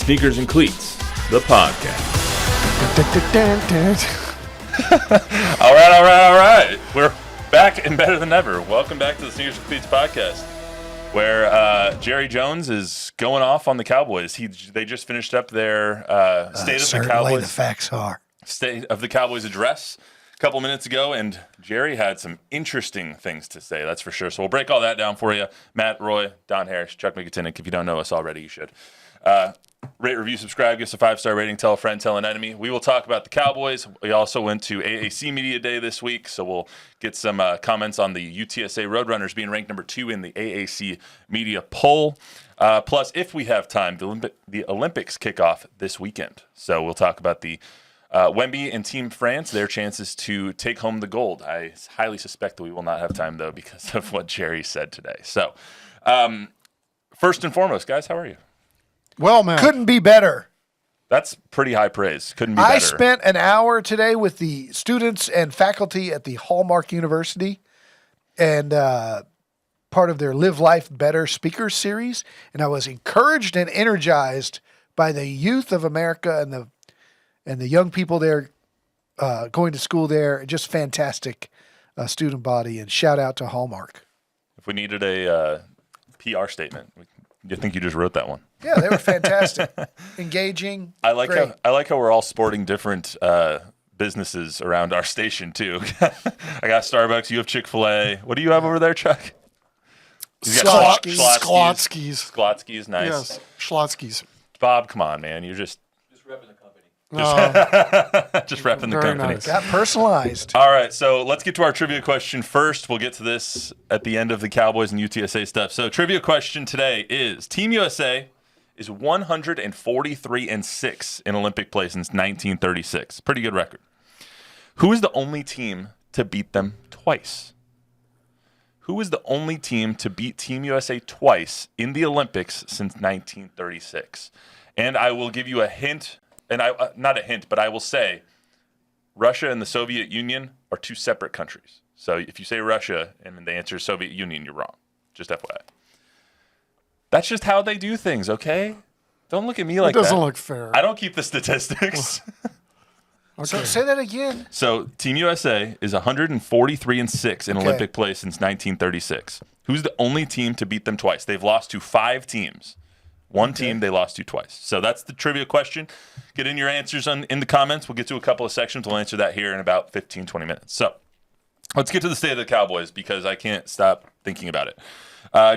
Sneakers and Cleats, the podcast. All right. We're back and better than ever. Welcome back to the Sneakers and Cleats podcast, where Jerry Jones is going off on the Cowboys. They just finished up their State of the Cowboys. The facts are. State of the Cowboys address a couple minutes ago, and Jerry had some interesting things to say, that's for sure. So we'll break all that down for you. Matt, Roy, Don Harris, Chuck McIntyre. If you don't know us already, you should. Rate, review, subscribe, give us a 5-star rating, tell a friend, tell an enemy. We will talk about the Cowboys. We also went to AAC Media Day this week, so we'll get some comments on the UTSA Roadrunners being ranked number 2 in the AAC Media poll. Plus, if we have time, the Olympics kick off this weekend. So we'll talk about the Wemby and Team France, their chances to take home the gold. I highly suspect that we will not have time, though, because of what Jerry said today. So first and foremost, guys, how are you? Well, man. Couldn't be better. That's pretty high praise. Couldn't be better. I spent an hour today with the students and faculty at the Hallmark University and part of their Live Life Better speakers series, and I was encouraged and energized by the youth of America and the young people there going to school there. Just fantastic student body, and shout out to Hallmark. If we needed a PR statement, you think you just wrote that one? Yeah, they were fantastic, engaging. I like how we're all sporting different businesses around our station too. I got Starbucks. You have Chick-fil-A. What do you have over there, Chuck? Schlotzky's, nice. Yes, Schlotzky's. Bob, come on, man. You're just repping the company. Just repping the company. Nice. Got personalized. All right, so let's get to our trivia question first. We'll get to this at the end of the Cowboys and UTSA stuff. So trivia question today is, Team USA is 143-6 in Olympic play since 1936. Pretty good record. Who is the only team to beat them twice? Who is the only team to beat Team USA twice in the Olympics since 1936? And I will give you a hint. And not a hint, but I will say Russia and the Soviet Union are two separate countries. So if you say Russia and the answer is Soviet Union, you're wrong. Just FYI. That's just how they do things, okay? Don't look at me like that. It doesn't look fair. I don't keep the statistics. Okay. So say that again. So Team USA is 143-6 in Olympic play since 1936. Who's the only team to beat them twice? They've lost to 5 teams. One team they lost to twice. So that's the trivia question. Get in your answers in the comments. We'll get to a couple of sections. We'll answer that here in about 15, 20 minutes. So let's get to the state of the Cowboys because I can't stop thinking about it.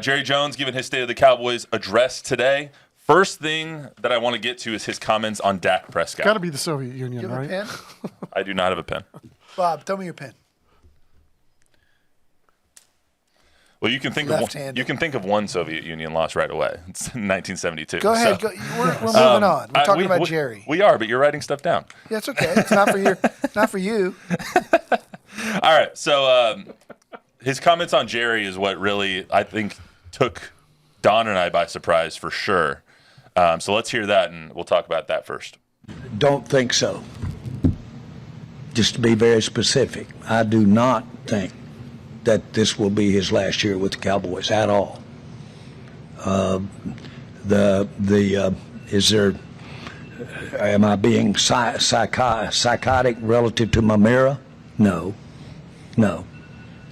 Jerry Jones giving his State of the Cowboys address today. First thing that I want to get to is his comments on Dak Prescott. Got to be the Soviet Union, you have right? A pen? I do not have a pen. Bob, throw me your pen. Well, you can think of one Soviet Union loss right away. It's 1972. Go ahead. So, we're moving on. We're talking about Jerry. We are, but you're writing stuff down. Yeah, it's okay. It's not for you. It's not for you. All right. So his comments on Jerry is what really I think took Don and I by surprise for sure. So let's hear that, and we'll talk about that first. Don't think so. Just to be very specific, I do not think that this will be his last year with the Cowboys at all. Am I being psychotic relative to my mirror? No.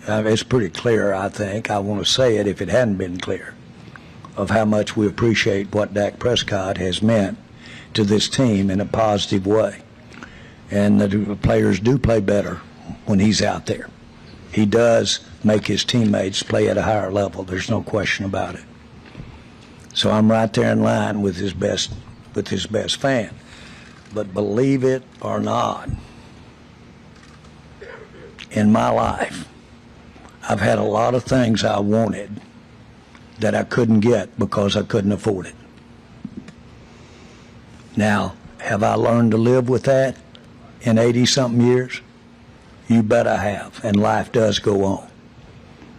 It's pretty clear, I think. I want to say it if it hadn't been clear, of how much we appreciate what Dak Prescott has meant to this team in a positive way. And the players do play better when he's out there. He does make his teammates play at a higher level. There's no question about it. So I'm right there in line with his best fan. But believe it or not, in my life, I've had a lot of things I wanted that I couldn't get because I couldn't afford it. Now, have I learned to live with that in 80-something years? You bet I have, and life does go on.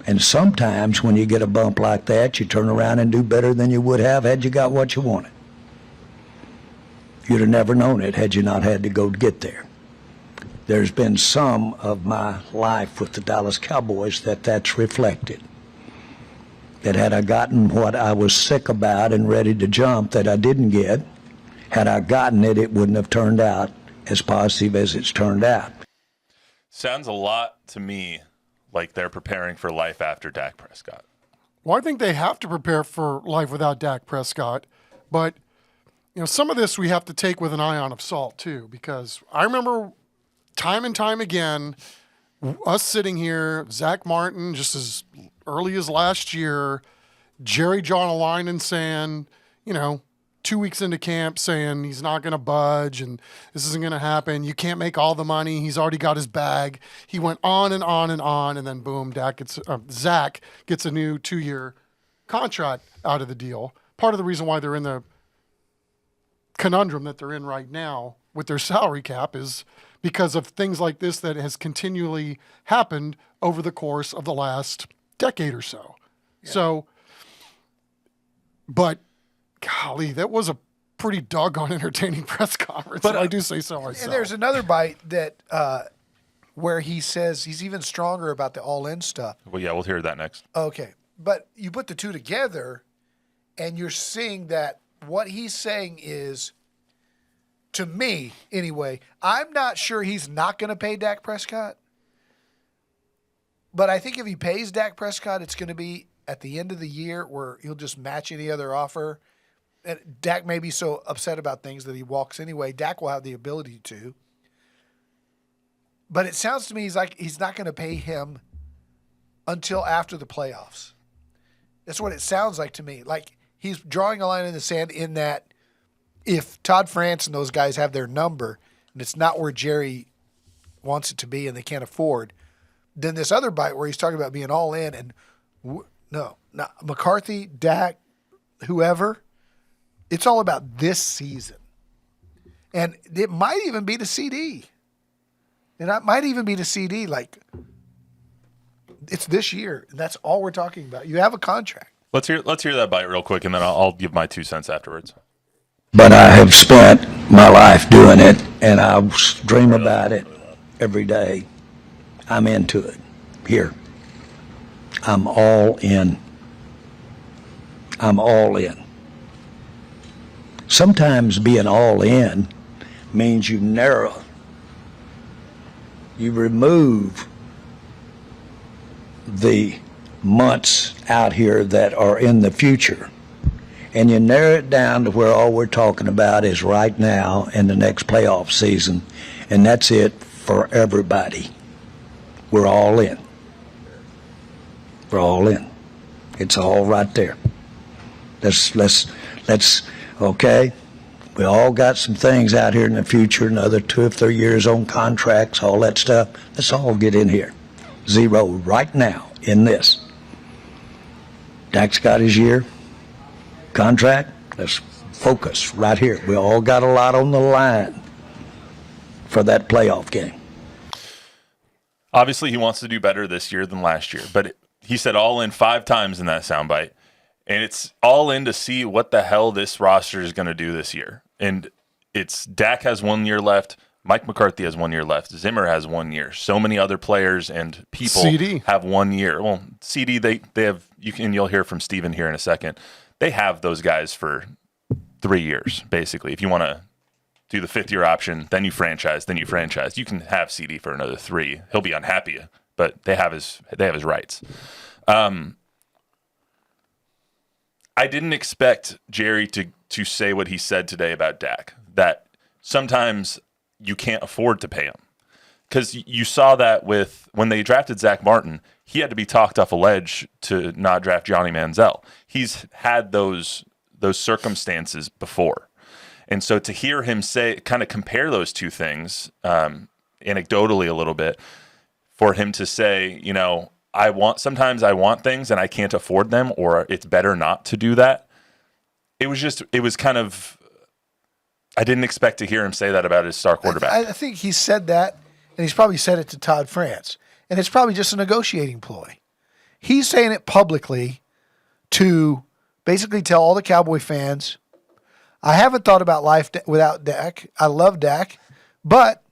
And sometimes when you get a bump like that, you turn around and do better than you would have had you got what you wanted. You'd have never known it had you not had to go get there. There's been some of my life with the Dallas Cowboys that's reflected. That had I gotten what I was sick about and ready to jump that I didn't get, Had I gotten it, it wouldn't have turned out as positive as it's turned out. Sounds a lot to me like they're preparing for life after Dak Prescott. Well, I think they have to prepare for life without Dak Prescott, but some of this we have to take with an ion of salt too, because I remember time and time again us sitting here, Zach Martin, just as early as last year, Jerry John Alinen saying, 2 weeks into camp saying he's not going to budge and this isn't going to happen. You can't make all the money. He's already got his bag. He went on and on and on, and then boom, Zach gets a new 2-year contract out of the deal. Part of the reason why they're in the conundrum that they're in right now with their salary cap is because of things like this that has continually happened over the course of the last decade or so. Yeah. So, but golly, that was a pretty doggone entertaining press conference. But I do say so myself. And there's another bite that where he says he's even stronger about the all-in stuff. Well, yeah, we'll hear that next. Okay. But you put the two together, and you're seeing that what he's saying is, to me anyway, I'm not sure he's not going to pay Dak Prescott. But I think if he pays Dak Prescott, it's going to be at the end of the year where he'll just match any other offer. And Dak may be so upset about things that he walks anyway. Dak will have the ability to. But it sounds to me he's not going to pay him until after the playoffs. That's what it sounds like to me. Like he's drawing a line in the sand in that if Todd France and those guys have their number and it's not where Jerry wants it to be and they can't afford, then this other bite where he's talking about being all in and no, McCarthy, Dak, whoever, it's all about this season. And it might even be the CD. And it might even be the CD. Like, it's this year. And that's all we're talking about. You have a contract. Let's hear that bite real quick, and then I'll give my 2 cents afterwards. But I have spent my life doing it, and I dream about it every day. I'm into it. Here. I'm all in. I'm all in. Sometimes being all in means you narrow. You remove the months out here that are in the future, and you narrow it down to where all we're talking about is right now and the next playoff season, and that's it for everybody. We're all in. We're all in. It's all right there. Let's okay. We all got some things out here in the future, another 2 or 3 years on contracts, all that stuff. Let's all get in here. Zero right now in this. Dak's got his year. Contract. Let's focus right here. We all got a lot on the line for that playoff game. Obviously, he wants to do better this year than last year, but he said all in 5 times in that soundbite. And it's all in to see what the hell this roster is going to do this year. And it's Dak has 1 year left. Mike McCarthy has 1 year left. Zimmer has 1 year. So many other players and people have 1 year. Well, CD, they have, you'll hear from Steven here in a second. They have those guys for 3 years, basically. If you want to do the 5th year option, then you franchise. You can have CD for another 3. He'll be unhappy, but they have his rights. I didn't expect Jerry to say what he said today about Dak, that sometimes you can't afford to pay him. Because you saw that with when they drafted Zach Martin, he had to be talked off a ledge to not draft Johnny Manziel. He's had those circumstances before. And so to hear him say, kind of compare those two things, anecdotally a little bit, for him to say, sometimes I want things and I can't afford them, or it's better not to do that. It was kind of, I didn't expect to hear him say that about his star quarterback. I think he said that, and he's probably said it to Todd France, and it's probably just a negotiating ploy. He's saying it publicly to basically tell all the Cowboy fans, I haven't thought about life without Dak. I love Dak, but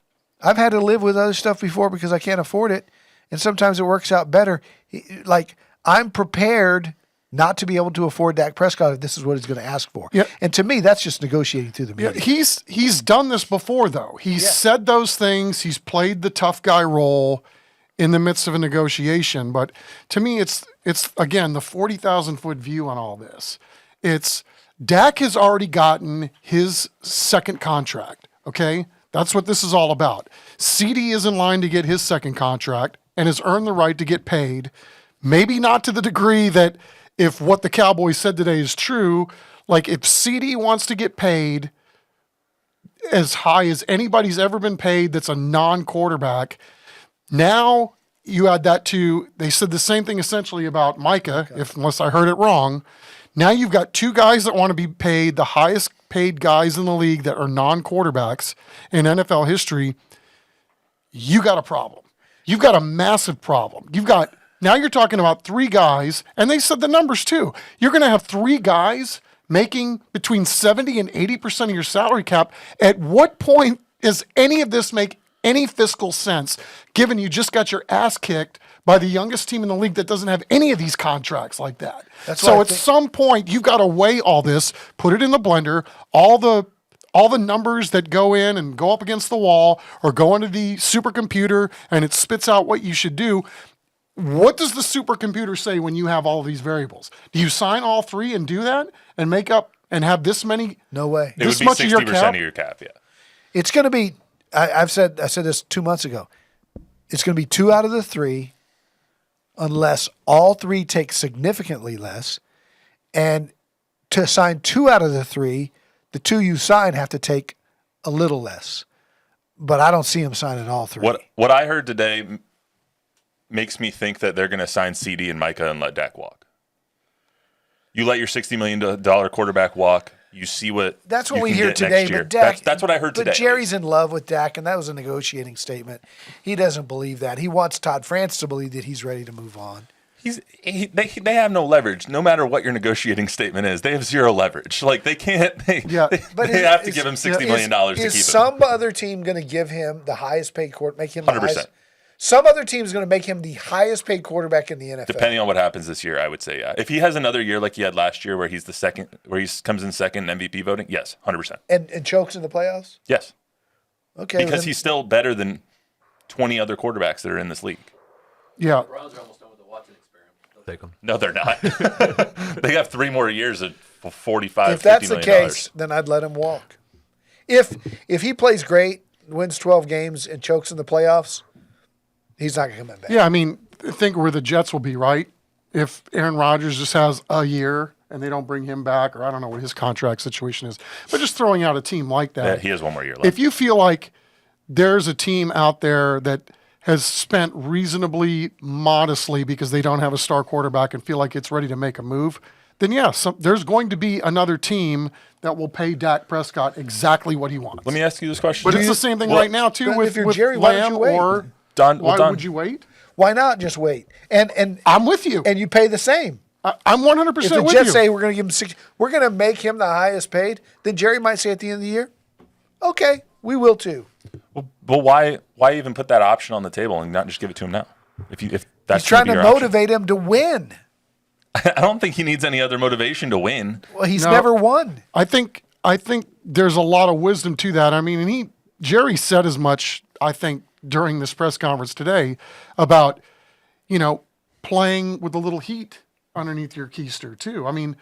I've had to live with other stuff before because I can't afford it. And sometimes it works out better. Like, I'm prepared not to be able to afford Dak Prescott if this is what he's going to ask for. Yeah. And to me, that's just negotiating through the media. He's done this before, though. He's said those things. He's played the tough guy role in the midst of a negotiation. But to me, it's again, the 40,000-foot view on all this. It's Dak has already gotten his second contract, okay? That's what this is all about. CD is in line to get his second contract and has earned the right to get paid, maybe not to the degree that if what the Cowboys said today is true, like if CD wants to get paid as high as anybody's ever been paid that's a non-quarterback, now you add that to, they said the same thing essentially about Micah, unless I heard it wrong. Now you've got two guys that want to be paid, the highest paid guys in the league that are non-quarterbacks in NFL history. You got a problem. You've got a massive problem. Now you're talking about three guys, and they said the numbers too. You're going to have three guys making between 70 and 80% of your salary cap. At what point does any of this make any fiscal sense, given you just got your ass kicked by the youngest team in the league that doesn't have any of these contracts like that? So at some point, you've got to weigh all this, put it in the blender, all the numbers that go in and go up against the wall or go into the supercomputer and it spits out what you should do. What does the supercomputer say when you have all these variables? Do you sign all three and do that and make up and have this many? No way. It would be 60% of your cap, yeah. It's going to be, I said this 2 months ago. It's going to be 2 out of the 3 unless all 3 take significantly less. And to sign 2 out of the 3, the 2 you sign have to take a little less. But I don't see him signing all 3. What I heard today makes me think that they're going to sign CD and Micah and let Dak walk. You let your $60 million quarterback walk. You see what that's what you we can hear get today. next year. But Dak, that's what I heard today. But Jerry's in love with Dak, and that was a negotiating statement. He doesn't believe that. He wants Todd France to believe that he's ready to move on. They have no leverage. No matter what your negotiating statement is, they have zero leverage. Like they can't. They have to give him $60 million to keep him. Is some other team going to give him the highest paid quarterback? Make him 100%. Some other team is going to make him the highest paid quarterback in the NFL. Depending on what happens this year, I would say, yeah. If he has another year like he had last year, where he's the second, where he comes in second in MVP voting, yes, 100%. And chokes in the playoffs? Yes. Okay. Because he's still better than 20 other quarterbacks that are in this league. Yeah. The Browns are almost done with the Watson experiment. They'll take them. No, they're not. They have 3 more years at $45, If that's $50 the million. case, then I'd let him walk. If he plays great, wins 12 games, and chokes in the playoffs, he's not going to come back. Yeah, I mean, think where the Jets will be, right? If Aaron Rodgers just has a year and they don't bring him back, or I don't know what his contract situation is, but just throwing out a team like that. Yeah, he has 1 more year left. If you feel like there's a team out there that has spent reasonably modestly because they don't have a star quarterback and feel like it's ready to make a move, then there's going to be another team that will pay Dak Prescott exactly what he wants. Let me ask you this question. But it's the same thing right now, too, But with, if you're with Jerry, why don't Lamb you wait? or Don, would you wait? Why not just wait? And I'm with you. And you pay the same. I'm 100% If the with Jets you. say we're going to give him 60, we're going to make him the highest paid, then Jerry might say at the end of the year, okay, we will too. But why even put that option on the table and not just give it to him now? If that's He's trying gonna to be your motivate him to win. option. I don't think he needs any other motivation to win. Well, he's No. never won. I think there's a lot of wisdom to that. I mean, and Jerry said as much, I think, during this press conference today about, playing with a little heat underneath your keister too. I mean,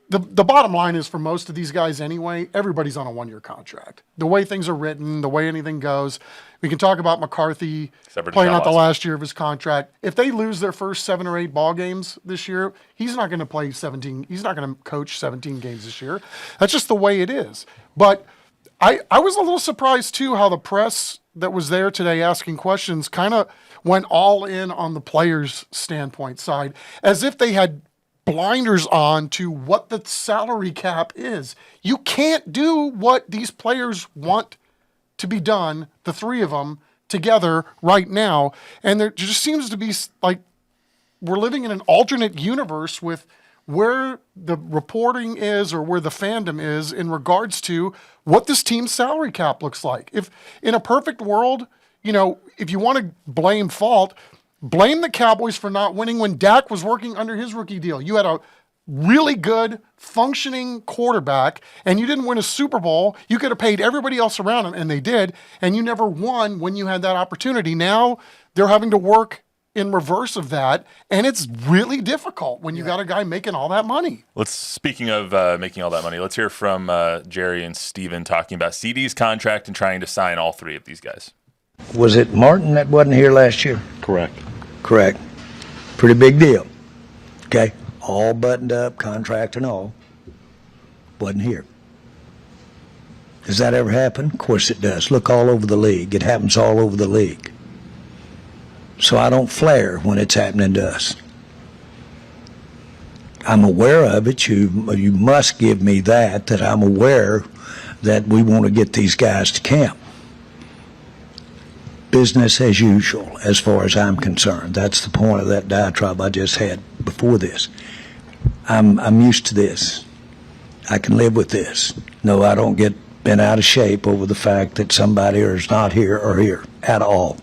the bottom line is for most of these guys anyway, everybody's on a 1-year contract. The way things are written, the way anything goes. We can talk about McCarthy playing out the last year of his contract. If they lose their first 7 or 8 ball games this year, he's not going to play 17. He's not going to coach 17 games this year. That's just the way it is. But I was a little surprised too how the press that was there today asking questions kind of went all in on the players' standpoint side, as if they had blinders on to what the salary cap is. You can't do what these players want to be done, the 3 of them together right now. And there just seems to be like we're living in an alternate universe with where the reporting is or where the fandom is in regards to what this team's salary cap looks like. If in a perfect world, if you want to blame fault, blame the Cowboys for not winning when Dak was working under his rookie deal. You had a really good, functioning quarterback, and you didn't win a Super Bowl. You could have paid everybody else around him, and they did, and you never won when you had that opportunity. Now they're having to work in reverse of that, and it's really difficult when you got a guy making all that money. Speaking of making all that money, let's hear from Jerry and Steven talking about CD's contract and trying to sign all three of these guys. Was it Martin that wasn't here last year? Correct. Correct. Pretty big deal. Okay? All buttoned up, contract and all. Wasn't here. Does that ever happen? Of course it does. Look all over the league. It happens all over the league. So I don't flare when it's happening to us. I'm aware of it. You must give me that I'm aware that we want to get these guys to camp. Business as usual, as far as I'm concerned. That's the point of that diatribe I just had before this. I'm used to this. I can live with this. No, I don't get bent out of shape over the fact that somebody is not here or here at all.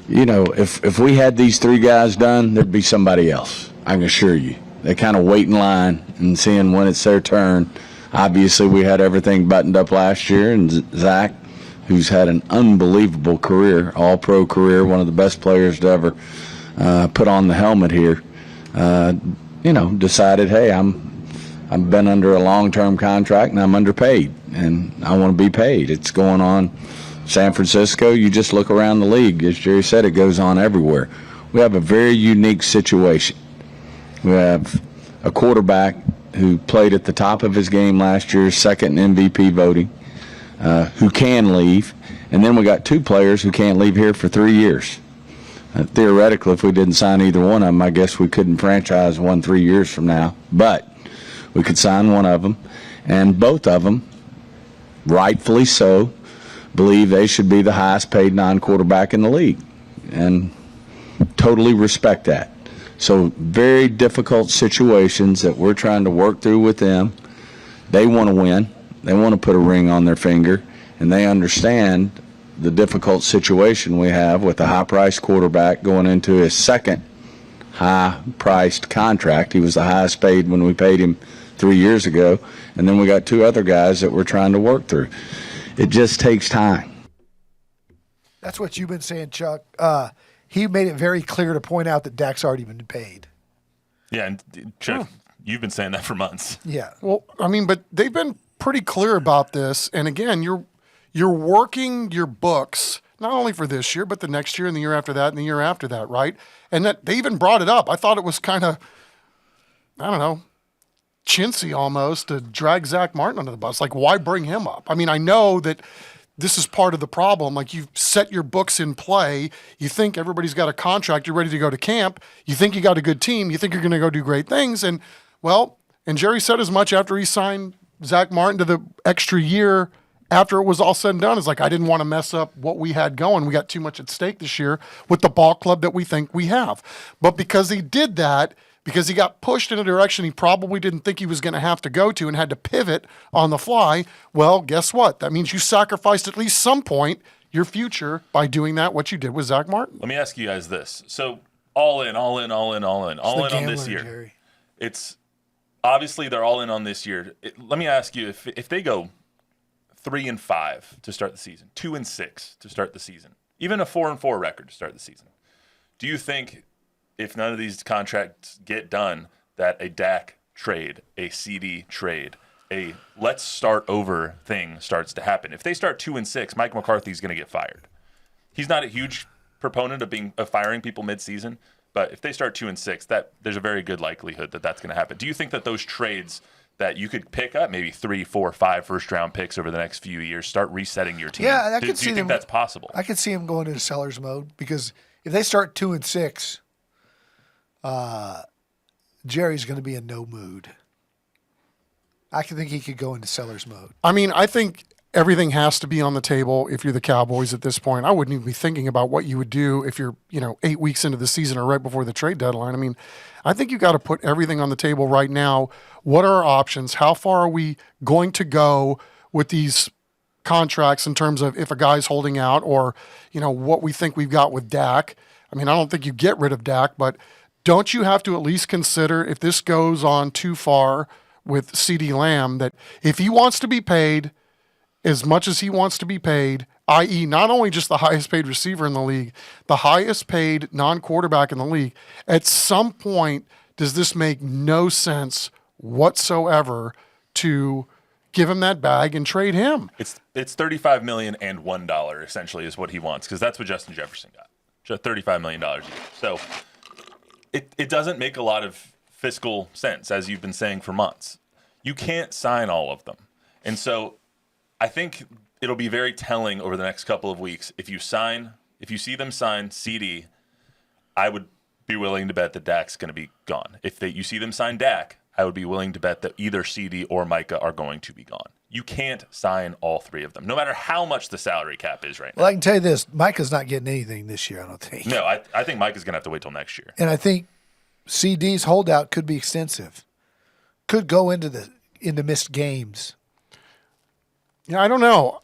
You know, if we had these three guys done, there'd be somebody else. I can assure you. They kind of wait in line and seeing when it's their turn. Obviously, we had everything buttoned up last year, and Zach, who's had an unbelievable career, all-pro career, one of the best players to ever put on the helmet here, decided, hey, I've been under a long-term contract and I'm underpaid, and I want to be paid. It's going on San Francisco. You just look around the league. As Jerry said, it goes on everywhere. We have a very unique situation. We have a quarterback who played at the top of his game last year, second in MVP voting, who can leave. And then we got two players who can't leave here for 3 years. Theoretically, if we didn't sign either one of them, I guess we couldn't franchise one 3 years from now. But we could sign one of them. And both of them, rightfully so, believe they should be the highest paid non-quarterback in the league. And totally respect that. So very difficult situations that we're trying to work through with them. They want to win. They want to put a ring on their finger, and they understand the difficult situation we have with a high-priced quarterback going into his second high-priced contract. He was the highest paid when we paid him 3 years ago, and then we got two other guys that we're trying to work through. It just takes time. That's what you've been saying, Chuck. He made it very clear to point out that Dak's already been paid. Yeah, and Chuck, you've been saying that for months. Yeah. Well, I mean, but they've been pretty clear about this. And again, you're working your books not only for this year, but the next year and the year after that and the year after that, right? And that they even brought it up. I thought it was kind of, I don't know, chintzy almost to drag Zach Martin under the bus. Like, why bring him up? I mean, I know that this is part of the problem. Like, you've set your books in play. You think everybody's got a contract. You're ready to go to camp. You think you got a good team. You think you're going to go do great things. And, well, and Jerry said as much after he signed Zach Martin to the extra year after it was all said and done. It's like, I didn't want to mess up what we had going. We got too much at stake this year with the ball club that we think we have. But because he did that, because he got pushed in a direction he probably didn't think he was going to have to go to and had to pivot on the fly, well, guess what? That means you sacrificed at least some point your future by doing that, what you did with Zach Martin. Let me ask you guys this. So all in on this year. Jerry. It's obviously they're all in on this year. Let me ask you, if they go 3-5 to start the season, 2-6 to start the season, even a 4-4 record to start the season, do you think, if none of these contracts get done, that a Dak trade, a CD trade, a let's start over thing starts to happen? If they start 2-6, Mike McCarthy's going to get fired. He's not a huge proponent of firing people midseason, but if they start 2-6, that there's a very good likelihood that that's going to happen. Do you think that those trades that you could pick up, maybe 3, 4, 5 first-round picks over the next few years, start resetting your team? Yeah, do you think that's possible? I could see him going into seller's mode, because if they start 2-6, Jerry's going to be in no mood. I can think he could go into seller's mode. I mean, I think everything has to be on the table if you're the Cowboys at this point. I wouldn't even be thinking about what you would do if you're, 8 weeks into the season or right before the trade deadline. I mean, I think you got to put everything on the table right now. What are our options? How far are we going to go with these contracts in terms of if a guy's holding out, or, what we think we've got with Dak? I mean, I don't think you get rid of Dak, but don't you have to at least consider, if this goes on too far with CeeDee Lamb, that if he wants to be paid as much as he wants to be paid, i.e. not only just the highest paid receiver in the league, the highest paid non-quarterback in the league, at some point, does this make no sense whatsoever to give him that bag and trade him? It's $35 million and $1 essentially is what he wants, because that's what Justin Jefferson got. Just $35 million a year. So it doesn't make a lot of fiscal sense, as you've been saying for months. You can't sign all of them. And so I think it'll be very telling over the next couple of weeks. If you see them sign CD, I would be willing to bet that Dak's going to be gone. If you see them sign Dak, I would be willing to bet that either CD or Micah are going to be gone. You can't sign all three of them, no matter how much the salary cap is right now. Well, I can tell you this: Micah's not getting anything this year, I don't think. No, I think Micah's going to have to wait till next year. And I think CD's holdout could be extensive. Could go into missed games. Yeah, I don't know.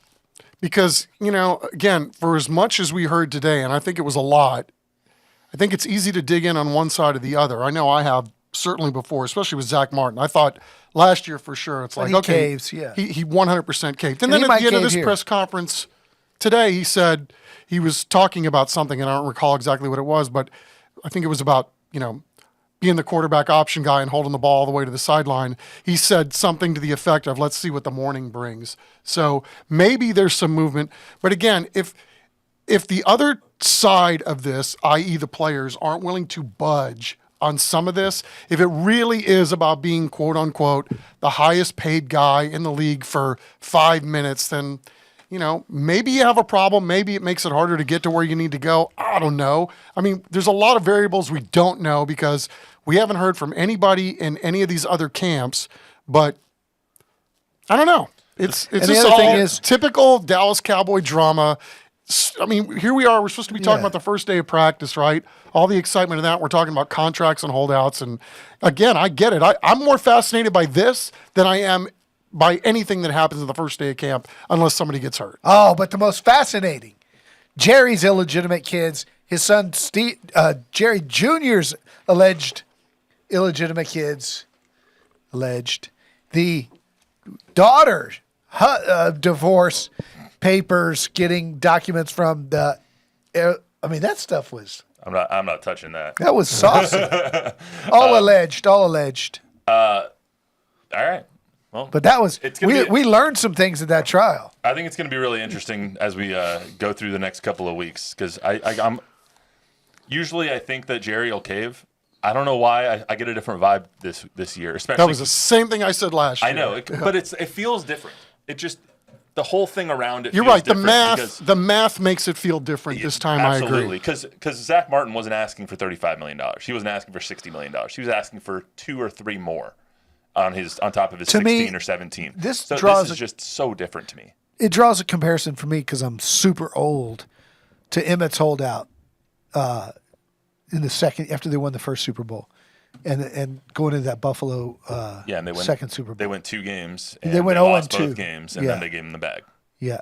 Because, again, for as much as we heard today, and I think it was a lot, I think it's easy to dig in on one side or the other. I know I have certainly before, especially with Zach Martin. I thought last year for sure, it's like, he okay, caves, yeah. he 100% caved. And And then he at the end might of this cave here. press conference today, he said he was talking about something, and I don't recall exactly what it was, but I think it was about, being the quarterback option guy and holding the ball all the way to the sideline. He said something to the effect of, let's see what the morning brings. So maybe there's some movement. But again, if the other side of this, i.e. the players, aren't willing to budge on some of this, if it really is about being, quote unquote, the highest paid guy in the league for 5 minutes, then, maybe you have a problem. Maybe it makes it harder to get to where you need to go. I don't know. I mean, there's a lot of variables we don't know because we haven't heard from anybody in any of these other camps, but I don't know. It's the just other all thing is- typical Dallas Cowboy drama. I mean, here we are. We're supposed to be talking Yeah. about the first day of practice, right? All the excitement of that. We're talking about contracts and holdouts. And again, I get it. I'm more fascinated by this than I am by anything that happens on the first day of camp, unless somebody gets hurt. Oh, but the most fascinating, Jerry's illegitimate kids, his son Jerry Jr.'s alleged illegitimate kids, the daughter divorce papers, getting documents from the. I mean, that stuff was. I'm not touching that. That was saucy. All alleged. All right. Well, But that was It's gonna be- we learned some things at that trial. I think it's going to be really interesting as we go through the next couple of weeks, because I'm usually I think that Jerry will cave. I don't know why. I get a different vibe this year, especially. That was the same thing I said last year. I know, but it feels different. It just the whole thing around it. You're feels right. The different because- math makes it feel different this time. Absolutely, I agree. because Zach Martin wasn't asking for $35 million. He wasn't asking for $60 million. He was asking for 2 or 3 more on top of his To 16 me, or 17. this so draws this is just so different to me. It draws a comparison for me because I'm super old to Emmett's holdout in the second after they won the first Super Bowl, and going into that Buffalo Yeah, and they went second Super Bowl. They went 2 games. And They went lost 0-2. both games, and Yeah. then they gave him the bag. Yeah,